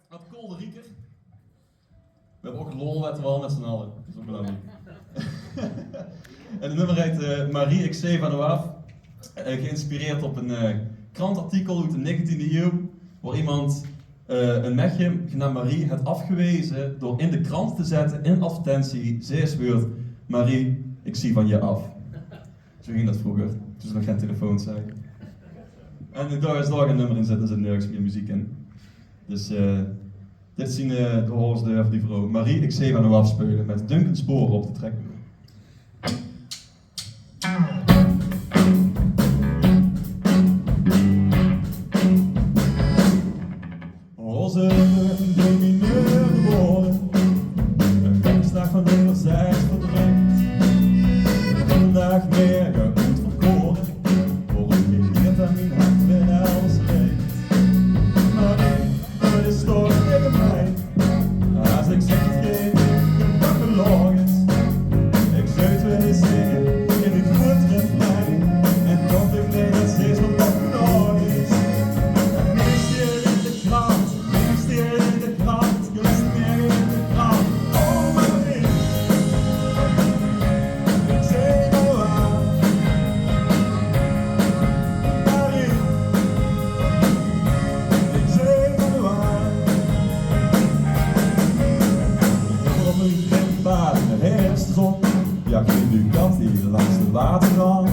Uit Kolderieker. We hebben ook lolwetten wel met z'n allen. Dat is ook belangrijk. En de nummer heet Marie, ik zeef aan de waaf. Geïnspireerd op een krantartikel uit de 19e eeuw. Waar iemand, een mechje genaamd Marie, het afgewezen door in de krant te zetten in advertentie. Zeeswoord, Marie, ik zie van je af. Zo ging dat vroeger, toen ze nog geen telefoons zijn. En daar is daar een nummer in zitten, er zit nergens meer muziek in. Dus dit zien de hoorns van die vrouw. Marie, ik zeef aan de waaf spelen met Duncan Sporen op de trekmuur. Als een domineur geworden, een gangster van wederzijds verdrinkt. Vandaag meer goed verkoren, voor een geleerd aan mijn hart weer elders reed. Maar nee, het is toch tegen mij, als ik zeg het geen gebakken log is. Ik zou willen zingen in die goed refrein, en toch ik denk dat steeds wat dat nog is. En minister in de krant, minister in de krant, minister in de krant. Oh Marie, ik zeg wel aan. Marie, ik zeg wel aan. Ik op een grindpaard in de herfstzon, ja ik vind nu kat hier langs de waterrand.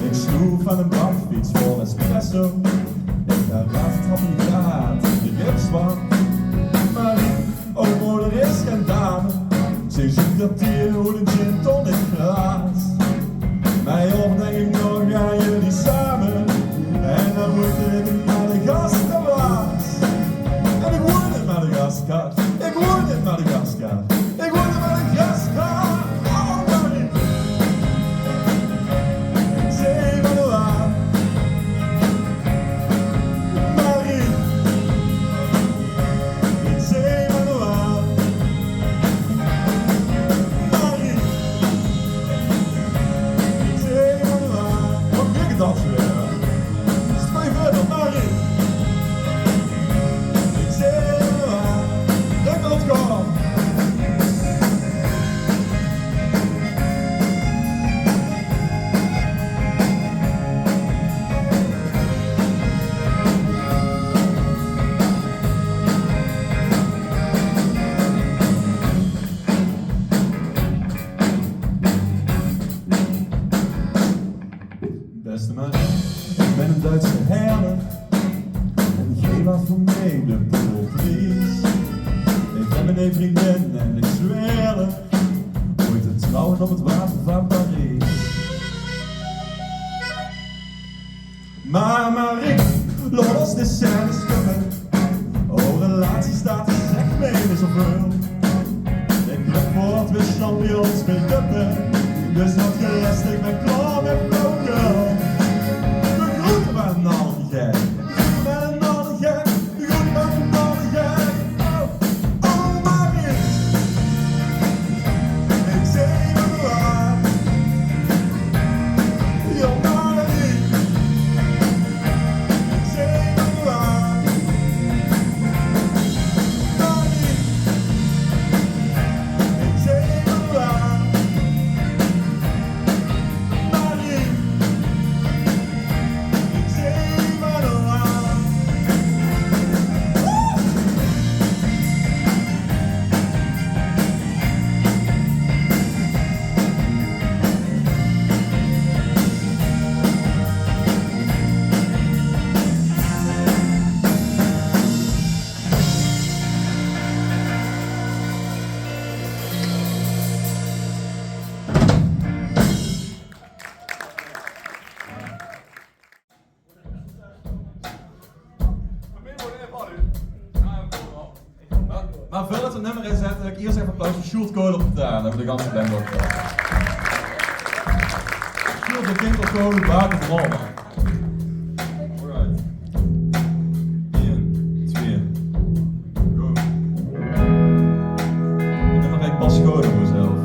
Ik sloef aan een bakfiets vol espresso. Ik ga aftrappen gaat in de gipswand. Marie, oh moeder is geen dame. Ze zoekt dat hier hoe een gin tonic glaas. Mij op denk ik nog aan jullie samen. En dan moet ik naar de gastenwaas. En ik word in Madagaskar. Ik word in Madagaskar. Ik word in Madagaskar. Oh Marie, ik zeef aan de waaf. Marie, ik zeef aan de waaf. Marie, ik zeef aan de waaf. Wat denk ik dat weer? Speel verder, Marie. Ik zeef aan de waaf. Druk op het korf. Beste Marie, ik ben een Duitse herder en geef wat voor mij de poelprijs. Ik heb een vriendin en ik zweer er ooit te trouwen op het water van Parijs. Maar Marie, los de scènes stukken, oh relatie staat er zeg mij niet zoveel. Ik club wordt weer champions met duppen, dus wat gerest ik ben klaar met blokken. We groeten met een ander gek, met een ander gek, we groeten met een ander gek. Oh, oh Marie, ik zeg me waar. Ja Marie, ik zeg me waar. Marie, ik zeg me waar. Marie, ik zeg me waar. Maar voordat we het nummer inzetten, heb ik eerst even applaus voor Sjoerd Kool op de gitaar. Dan hebben we de ganse band ook. Sjoerd de Kinkelkool, baken van allemaal. Alright. 1, 2, go. Het nummer heet Pas Schoon voor mezelf.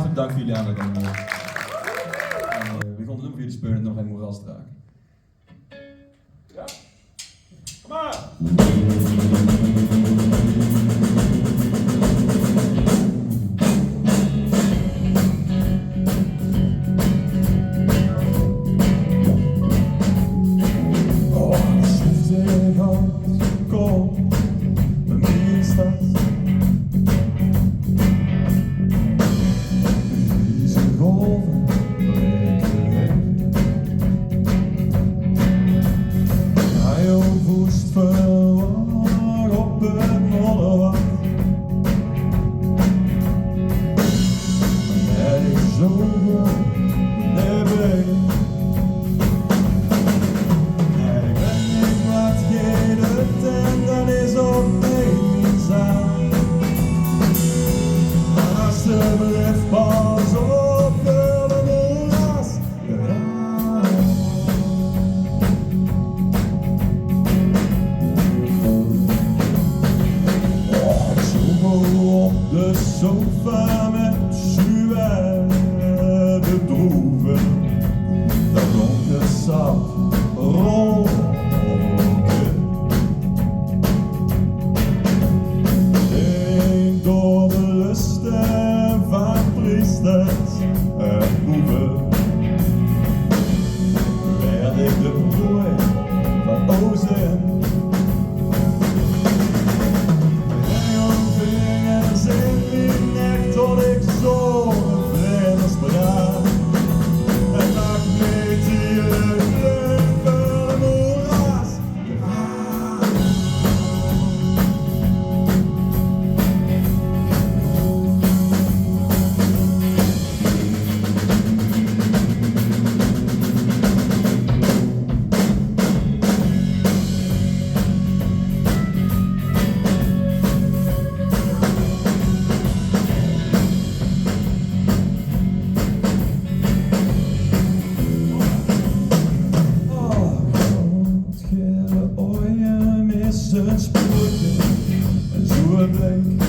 hartelijk dank voor jullie aandacht. En we gaan het nummer voor jullie spelen en nog een moeras dragen. Ja? Kom maar! De sofa met zuur bedroeven, dat donker sap rollen. Heen door de lusten van priesters en boeven, werd ik de prooi van ozen. Tot ik zo vreemd spraak en maak mee die leven moeras. Een spoortje en zo bleek